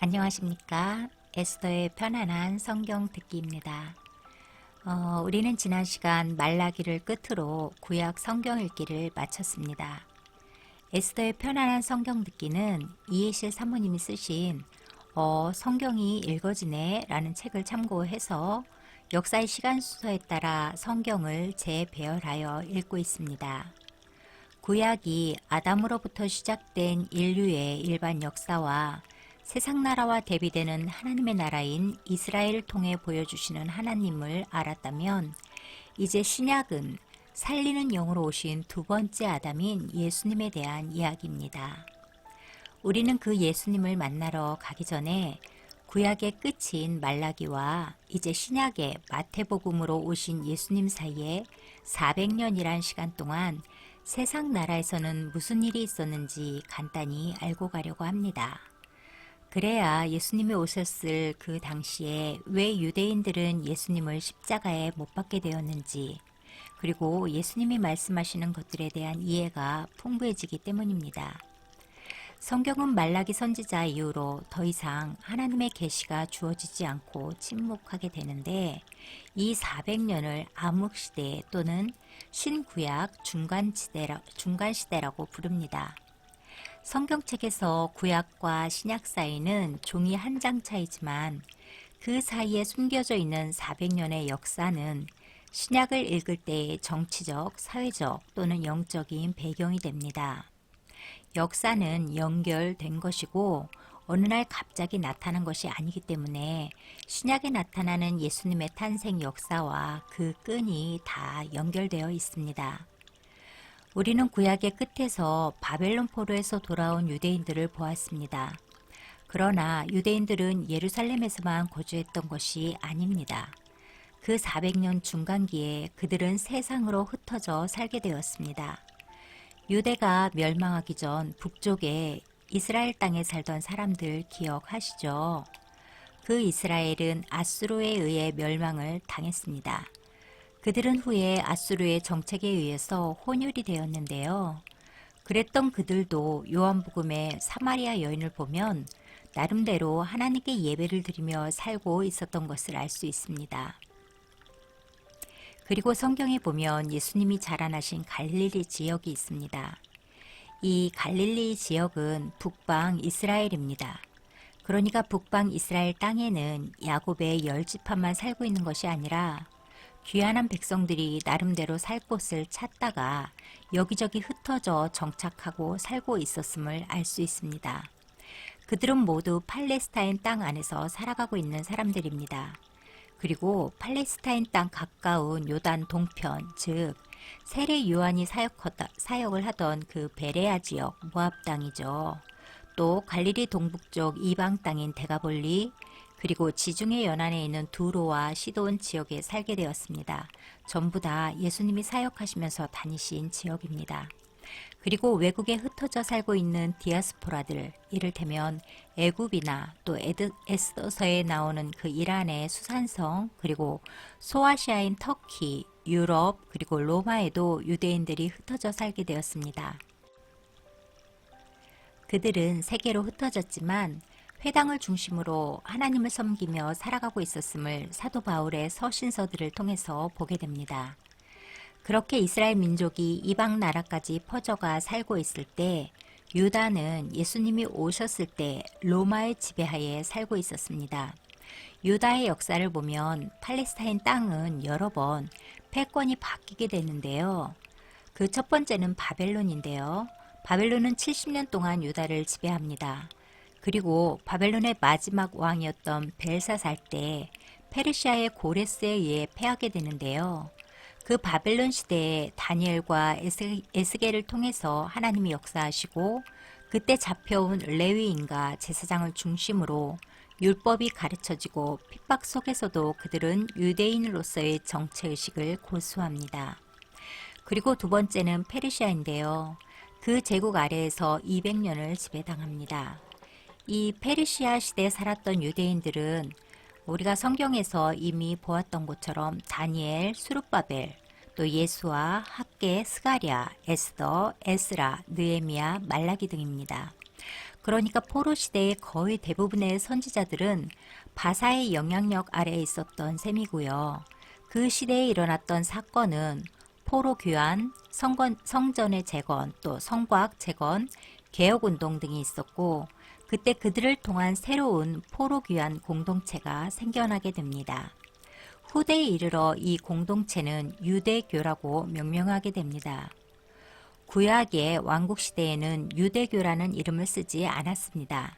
안녕하십니까. 에스더의 편안한 성경 듣기입니다. 우리는 지난 시간 말라기를 끝으로 구약 성경 읽기를 마쳤습니다. 에스더의 편안한 성경 듣기는 이해실 사모님이 쓰신 성경이 읽어지네 라는 책을 참고해서 역사의 시간 순서에 따라 성경을 재배열하여 읽고 있습니다. 구약이 아담으로부터 시작된 인류의 일반 역사와 세상 나라와 대비되는 하나님의 나라인 이스라엘을 통해 보여주시는 하나님을 알았다면 이제 신약은 살리는 영으로 오신 두 번째 아담인 예수님에 대한 이야기입니다. 우리는 그 예수님을 만나러 가기 전에 구약의 끝인 말라기와 이제 신약의 마태복음으로 오신 예수님 사이에 400년이란 시간 동안 세상 나라에서는 무슨 일이 있었는지 간단히 알고 가려고 합니다. 그래야 예수님이 오셨을 그 당시에 왜 유대인들은 예수님을 십자가에 못 박게 되었는지, 그리고 예수님이 말씀하시는 것들에 대한 이해가 풍부해지기 때문입니다. 성경은 말라기 선지자 이후로 더 이상 하나님의 계시가 주어지지 않고 침묵하게 되는데, 이 400년을 암흑시대 또는 신구약 중간시대라고 부릅니다. 성경책에서 구약과 신약 사이는 종이 한 장 차이지만 그 사이에 숨겨져 있는 400년의 역사는 신약을 읽을 때의 정치적, 사회적 또는 영적인 배경이 됩니다. 역사는 연결된 것이고 어느 날 갑자기 나타난 것이 아니기 때문에 신약에 나타나는 예수님의 탄생 역사와 그 끈이 다 연결되어 있습니다. 우리는 구약의 끝에서 바벨론 포로에서 돌아온 유대인들을 보았습니다. 그러나 유대인들은 예루살렘에서만 거주했던 것이 아닙니다. 그 400년 중간기에 그들은 세상으로 흩어져 살게 되었습니다. 유대가 멸망하기 전 북쪽에 이스라엘 땅에 살던 사람들 기억하시죠? 그 이스라엘은 아수르에 의해 멸망을 당했습니다. 그들은 후에 아수르의 정책에 의해서 혼혈이 되었는데요. 그랬던 그들도 요한복음의 사마리아 여인을 보면 나름대로 하나님께 예배를 드리며 살고 있었던 것을 알 수 있습니다. 그리고 성경에 보면 예수님이 자라나신 갈릴리 지역이 있습니다. 이 갈릴리 지역은 북방 이스라엘입니다. 그러니까 북방 이스라엘 땅에는 야곱의 10지파만 살고 있는 것이 아니라 귀환한 백성들이 나름대로 살 곳을 찾다가 여기저기 흩어져 정착하고 살고 있었음을 알 수 있습니다. 그들은 모두 팔레스타인 땅 안에서 살아가고 있는 사람들입니다. 그리고 팔레스타인 땅 가까운 요단 동편, 즉 세례 요한이 사역을 하던 그 베레아 지역 모압 땅이죠. 또 갈릴리 동북쪽 이방 땅인 데가볼리, 그리고 지중해 연안에 있는 두로와 시돈 지역에 살게 되었습니다. 전부 다 예수님이 사역하시면서 다니신 지역입니다. 그리고 외국에 흩어져 살고 있는 디아스포라들, 이를테면 애굽이나 또 에스더서에 나오는 그 이란의 수산성, 그리고 소아시아인 터키, 유럽, 그리고 로마에도 유대인들이 흩어져 살게 되었습니다. 그들은 세계로 흩어졌지만 회당을 중심으로 하나님을 섬기며 살아가고 있었음을 사도 바울의 서신서들을 통해서 보게 됩니다. 그렇게 이스라엘 민족이 이방 나라까지 퍼져가 살고 있을 때 유다는 예수님이 오셨을 때 로마의 지배하에 살고 있었습니다. 유다의 역사를 보면 팔레스타인 땅은 여러 번 패권이 바뀌게 되는데요. 그 첫 번째는 바벨론인데요. 바벨론은 70년 동안 유다를 지배합니다. 그리고 바벨론의 마지막 왕이었던 벨사살 때 페르시아의 고레스에 의해 패하게 되는데요. 그 바벨론 시대에 다니엘과 에스겔을 통해서 하나님이 역사하시고 그때 잡혀온 레위인과 제사장을 중심으로 율법이 가르쳐지고 핍박 속에서도 그들은 유대인으로서의 정체의식을 고수합니다. 그리고 두 번째는 페르시아인데요. 그 제국 아래에서 200년을 지배당합니다. 이 페르시아 시대에 살았던 유대인들은 우리가 성경에서 이미 보았던 것처럼 다니엘, 수룹바벨, 또 예수와 학개, 스가랴, 에스더, 에스라, 느헤미야, 말라기 등입니다. 그러니까 포로 시대의 거의 대부분의 선지자들은 바사의 영향력 아래에 있었던 셈이고요. 그 시대에 일어났던 사건은 포로 귀환, 성전의 재건, 또 성곽 재건, 개혁운동 등이 있었고, 그때 그들을 통한 새로운 포로 귀환 공동체가 생겨나게 됩니다. 후대에 이르러 이 공동체는 유대교라고 명명하게 됩니다. 구약의 왕국시대에는 유대교라는 이름을 쓰지 않았습니다.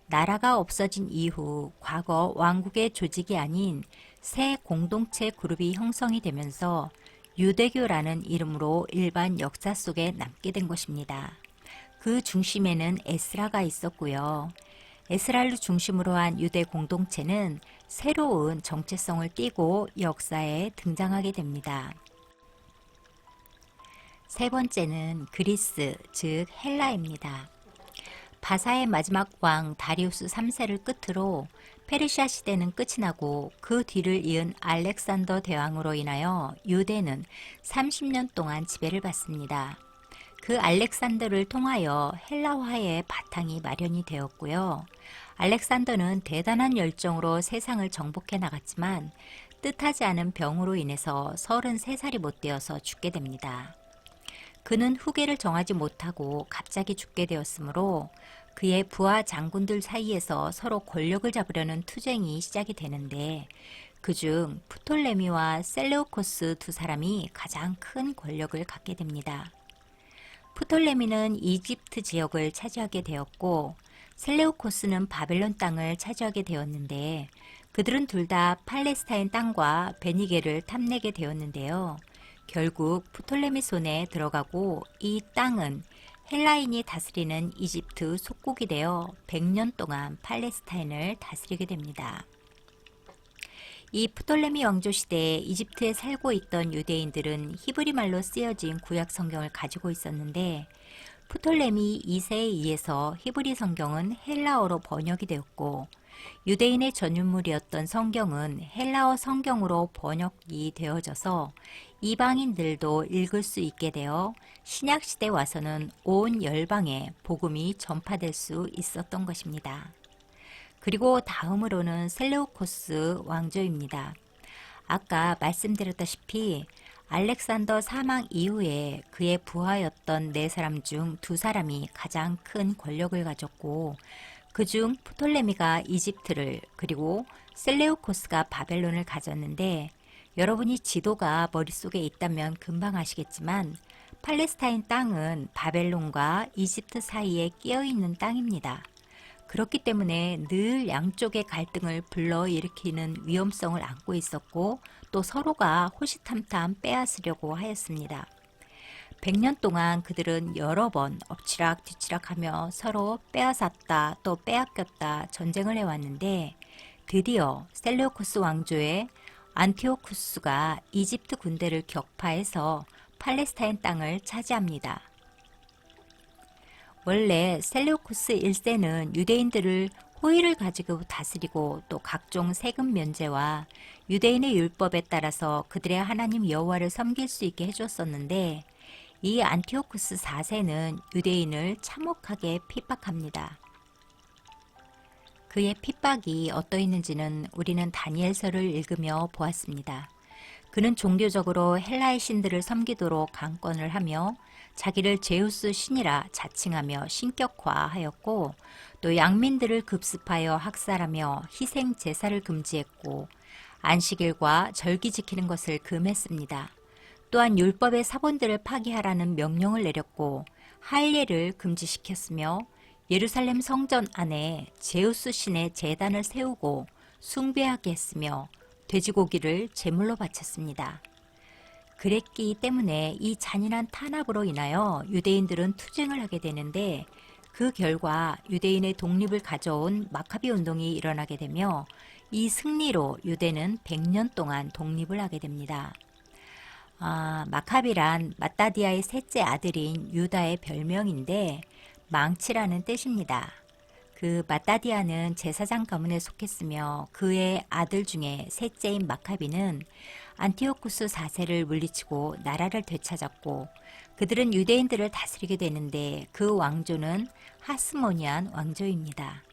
나라가 없어진 이후 과거 왕국의 조직이 아닌 새 공동체 그룹이 형성이 되면서 유대교라는 이름으로 일반 역사 속에 남게 된 것입니다. 그 중심에는 에스라가 있었고요. 에스라를 중심으로 한 유대 공동체는 새로운 정체성을 띠고 역사에 등장하게 됩니다. 세 번째는 그리스, 즉 헬라입니다. 바사의 마지막 왕 다리우스 3세를 끝으로 페르시아 시대는 끝이 나고 그 뒤를 이은 알렉산더 대왕으로 인하여 유대는 30년 동안 지배를 받습니다. 그 알렉산더를 통하여 헬라화의 바탕이 마련이 되었고요. 알렉산더는 대단한 열정으로 세상을 정복해 나갔지만 뜻하지 않은 병으로 인해서 33살이 못 되어서 죽게 됩니다. 그는 후계를 정하지 못하고 갑자기 죽게 되었으므로 그의 부하 장군들 사이에서 서로 권력을 잡으려는 투쟁이 시작이 되는데 그중 프톨레미와 셀레우코스 두 사람이 가장 큰 권력을 갖게 됩니다. 프톨레미는 이집트 지역을 차지하게 되었고 셀레우코스는 바벨론 땅을 차지하게 되었는데 그들은 둘 다 팔레스타인 땅과 베니게를 탐내게 되었는데요. 결국 프톨레미 손에 들어가고 이 땅은 헬라인이 다스리는 이집트 속국이 되어 100년 동안 팔레스타인을 다스리게 됩니다. 이 프톨레미 왕조 시대에 이집트에 살고 있던 유대인들은 히브리 말로 쓰여진 구약 성경을 가지고 있었는데 프톨레미 2세에 의해서 히브리 성경은 헬라어로 번역이 되었고 유대인의 전유물이었던 성경은 헬라어 성경으로 번역이 되어져서 이방인들도 읽을 수 있게 되어 신약시대 와서는 온 열방에 복음이 전파될 수 있었던 것입니다. 그리고 다음으로는 셀레우코스 왕조입니다. 아까 말씀드렸다시피 알렉산더 사망 이후에 그의 부하였던 4사람 중 2사람이 가장 큰 권력을 가졌고 그중 프톨레미가 이집트를 그리고 셀레우코스가 바벨론을 가졌는데 여러분이 지도가 머릿속에 있다면 금방 아시겠지만 팔레스타인 땅은 바벨론과 이집트 사이에 끼어있는 땅입니다. 그렇기 때문에 늘 양쪽의 갈등을 불러일으키는 위험성을 안고 있었고 또 서로가 호시탐탐 빼앗으려고 하였습니다. 100년 동안 그들은 여러 번 엎치락 뒤치락하며 서로 빼앗았다 또 빼앗겼다 전쟁을 해왔는데 드디어 셀레우코스 왕조의 안티오쿠스가 이집트 군대를 격파해서 팔레스타인 땅을 차지합니다. 원래 셀레우코스 1세는 유대인들을 호의를 가지고 다스리고 또 각종 세금 면제와 유대인의 율법에 따라서 그들의 하나님 여호와를 섬길 수 있게 해줬었는데 이 안티오쿠스 4세는 유대인을 참혹하게 핍박합니다. 그의 핍박이 어떠했는지는 우리는 다니엘서를 읽으며 보았습니다. 그는 종교적으로 헬라의 신들을 섬기도록 강권을 하며 자기를 제우스 신이라 자칭하며 신격화하였고 또 양민들을 급습하여 학살하며 희생 제사를 금지했고 안식일과 절기 지키는 것을 금했습니다. 또한 율법의 사본들을 파기하라는 명령을 내렸고 할례를 금지시켰으며 예루살렘 성전 안에 제우스 신의 제단을 세우고 숭배하게 했으며 돼지고기를 제물로 바쳤습니다. 그랬기 때문에 이 잔인한 탄압으로 인하여 유대인들은 투쟁을 하게 되는데 그 결과 유대인의 독립을 가져온 마카비 운동이 일어나게 되며 이 승리로 유대는 100년 동안 독립을 하게 됩니다. 마카비란 마따디아의 셋째 아들인 유다의 별명인데 망치라는 뜻입니다. 그 마따디아는 제사장 가문에 속했으며 그의 아들 중에 셋째인 마카비는 안티오쿠스 4세를 물리치고 나라를 되찾았고 그들은 유대인들을 다스리게 되는데 그 왕조는 하스모니안 왕조입니다.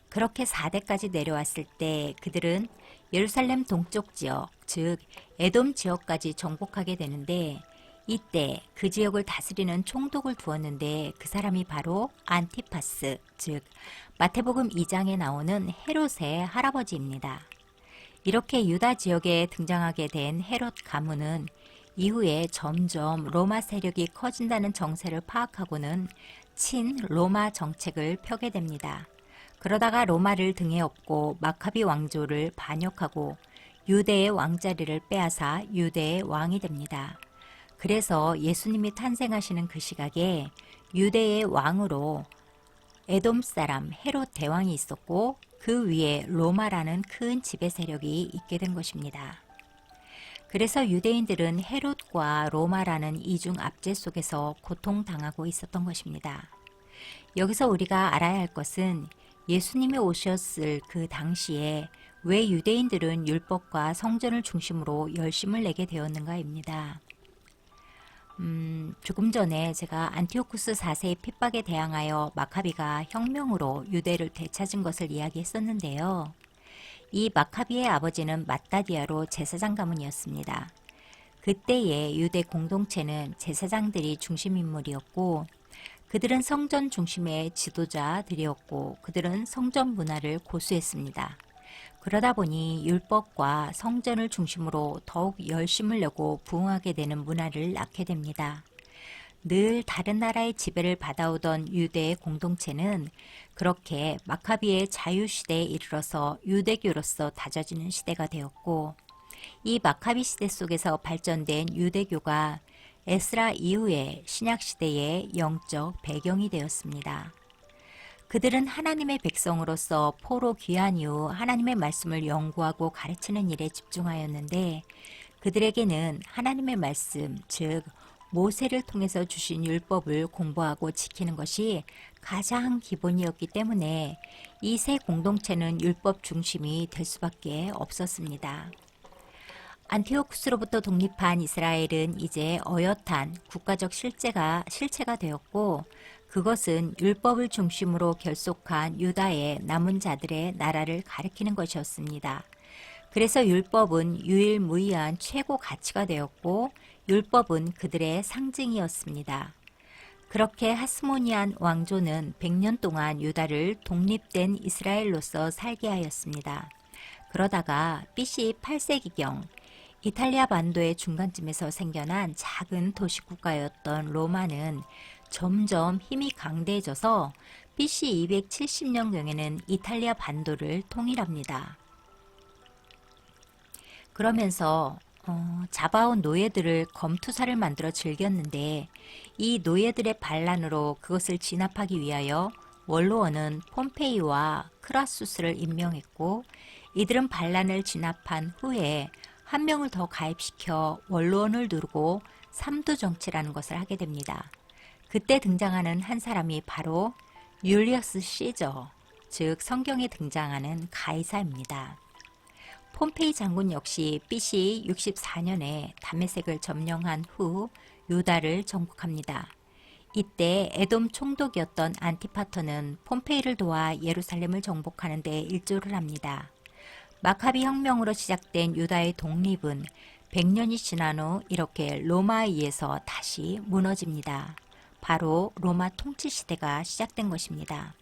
그렇게 4대까지 내려왔을 때 그들은 예루살렘 동쪽 지역, 즉 에돔 지역까지 정복하게 되는데 이때 그 지역을 다스리는 총독을 두었는데 그 사람이 바로 안티파스, 즉 마태복음 2장에 나오는 헤롯의 할아버지입니다. 이렇게 유다 지역에 등장하게 된 헤롯 가문은 이후에 점점 로마 세력이 커진다는 정세를 파악하고는 친 로마 정책을 펴게 됩니다. 그러다가 로마를 등에 업고 마카비 왕조를 반역하고 유대의 왕자리를 빼앗아 유대의 왕이 됩니다. 그래서 예수님이 탄생하시는 그 시각에 유대의 왕으로 에돔 사람 헤롯 대왕이 있었고 그 위에 로마라는 큰 지배 세력이 있게 된 것입니다. 그래서 유대인들은 헤롯과 로마라는 이중 압제 속에서 고통당하고 있었던 것입니다. 여기서 우리가 알아야 할 것은 예수님이 오셨을 그 당시에 왜 유대인들은 율법과 성전을 중심으로 열심을 내게 되었는가입니다. 조금 전에 제가 안티오쿠스 4세의 핍박에 대항하여 마카비가 혁명으로 유대를 되찾은 것을 이야기했었는데요. 이 마카비의 아버지는 마따디아로 제사장 가문이었습니다. 그때의 유대 공동체는 제사장들이 중심 인물이었고 그들은 성전 중심의 지도자들이었고 그들은 성전 문화를 고수했습니다. 그러다 보니 율법과 성전을 중심으로 더욱 열심을 내고 부응하게 되는 문화를 낳게 됩니다. 늘 다른 나라의 지배를 받아오던 유대의 공동체는 그렇게 마카비의 자유시대에 이르러서 유대교로서 다져지는 시대가 되었고 이 마카비 시대 속에서 발전된 유대교가 에스라 이후의 신약시대의 영적 배경이 되었습니다. 그들은 하나님의 백성으로서 포로 귀환 이후 하나님의 말씀을 연구하고 가르치는 일에 집중하였는데 그들에게는 하나님의 말씀, 즉 모세를 통해서 주신 율법을 공부하고 지키는 것이 가장 기본이었기 때문에 이 세 공동체는 율법 중심이 될 수밖에 없었습니다. 안티오쿠스로부터 독립한 이스라엘은 이제 어엿한 국가적 실체가 되었고 그것은 율법을 중심으로 결속한 유다의 남은 자들의 나라를 가리키는 것이었습니다. 그래서 율법은 유일무이한 최고 가치가 되었고 율법은 그들의 상징이었습니다. 그렇게 하스모니안 왕조는 100년 동안 유다를 독립된 이스라엘로서 살게 하였습니다. 그러다가 BC 8세기경 이탈리아 반도의 중간쯤에서 생겨난 작은 도시 국가였던 로마는 점점 힘이 강대해져서 BC 270년경에는 이탈리아 반도를 통일합니다. 그러면서 잡아온 노예들을 검투사를 만들어 즐겼는데 이 노예들의 반란으로 그것을 진압하기 위하여 원로원은 폼페이와 크라수스를 임명했고 이들은 반란을 진압한 후에 한 명을 더 가입시켜 원로원을 두르고 삼두정치라는 것을 하게 됩니다. 그때 등장하는 한 사람이 바로 율리어스 시저, 즉 성경에 등장하는 가이사입니다. 폼페이 장군 역시 BC 64년에 다메섹을 점령한 후 유다를 정복합니다. 이때 에돔 총독이었던 안티파터는 폼페이를 도와 예루살렘을 정복하는 데 일조를 합니다. 마카비 혁명으로 시작된 유다의 독립은 100년이 지난 후 이렇게 로마에 의해서 다시 무너집니다. 바로 로마 통치 시대가 시작된 것입니다.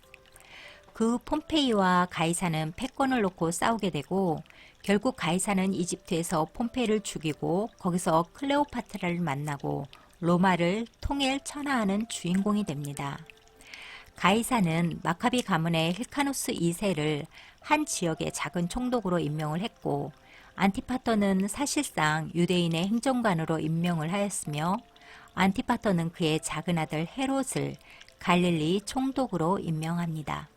그 폼페이와 가이사는 패권을 놓고 싸우게 되고 결국 가이사는 이집트에서 폼페이를 죽이고 거기서 클레오파트라를 만나고 로마를 통일 천하하는 주인공이 됩니다. 가이사는 마카비 가문의 힐카누스 2세를 한 지역의 작은 총독으로 임명을 했고 안티파터는 사실상 유대인의 행정관으로 임명을 하였으며 안티파터는 그의 작은 아들 헤롯을 갈릴리 총독으로 임명합니다.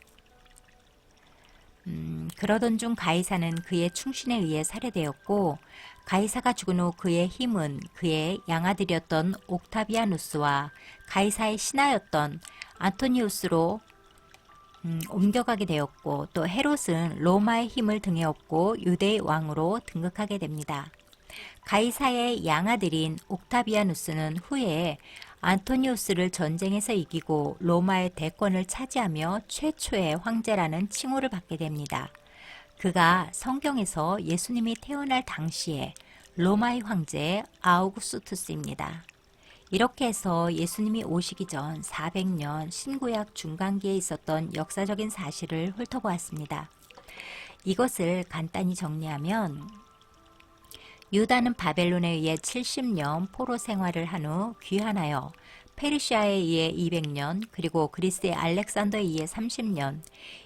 그러던 중 가이사는 그의 충신에 의해 살해되었고 가이사가 죽은 후 그의 힘은 그의 양아들이었던 옥타비아누스와 가이사의 신하였던 안토니우스로 옮겨가게 되었고 또 헤롯은 로마의 힘을 등에 업고 유대의 왕으로 등극하게 됩니다. 가이사의 양아들인 옥타비아누스는 후에 안토니우스를 전쟁에서 이기고 로마의 대권을 차지하며 최초의 황제라는 칭호를 받게 됩니다. 그가 성경에서 예수님이 태어날 당시에 로마의 황제 아우구스투스입니다. 이렇게 해서 예수님이 오시기 전 400년 신구약 중간기에 있었던 역사적인 사실을 훑어보았습니다. 이것을 간단히 정리하면 유다는 바벨론에 의해 70년 포로 생활을 한 후 귀환하여 페르시아에 의해 200년, 그리고 그리스의 알렉산더에 의해 30년,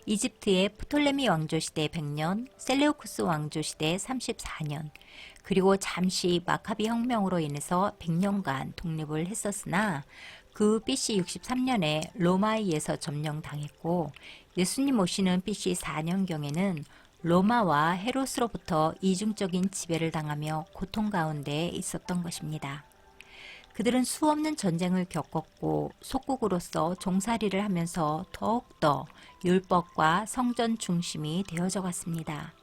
이집트의 프톨레미 왕조 시대 100년, 셀레우쿠스 왕조 시대 34년, 그리고 잠시 마카비 혁명으로 인해서 100년간 독립을 했었으나 그 BC 63년에 로마에 의해서 점령당했고, 예수님 오시는 BC 4년경에는 로마와 헤롯으로부터 이중적인 지배를 당하며 고통 가운데 있었던 것입니다. 그들은 수없는 전쟁을 겪었고 속국으로서 종살이를 하면서 더욱더 율법과 성전 중심이 되어져 갔습니다.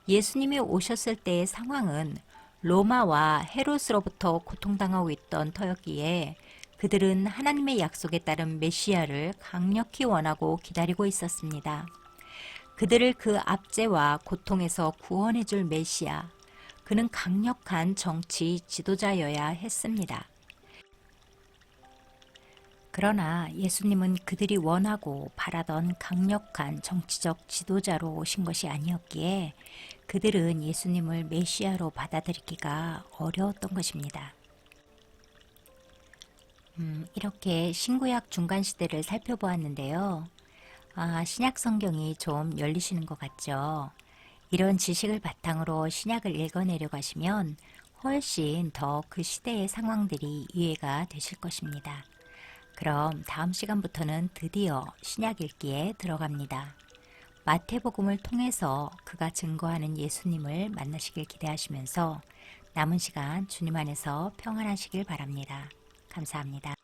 예수님이 오셨을 때의 상황은 로마와 헤롯으로부터 고통당하고 있던 터였기에 그들은 하나님의 약속에 따른 메시아를 강력히 원하고 기다리고 있었습니다. 그들을 그 압제와 고통에서 구원해 줄 메시아, 그는 강력한 정치 지도자여야 했습니다. 그러나 예수님은 그들이 원하고 바라던 강력한 정치적 지도자로 오신 것이 아니었기에 그들은 예수님을 메시아로 받아들이기가 어려웠던 것입니다. 이렇게 신구약 중간시대를 살펴보았는데요. 신약 성경이 좀 열리시는 것 같죠. 이런 지식을 바탕으로 신약을 읽어내려 가시면 훨씬 더 그 시대의 상황들이 이해가 되실 것입니다. 그럼 다음 시간부터는 드디어 신약 읽기에 들어갑니다. 마태복음을 통해서 그가 증거하는 예수님을 만나시길 기대하시면서 남은 시간 주님 안에서 평안하시길 바랍니다. 감사합니다.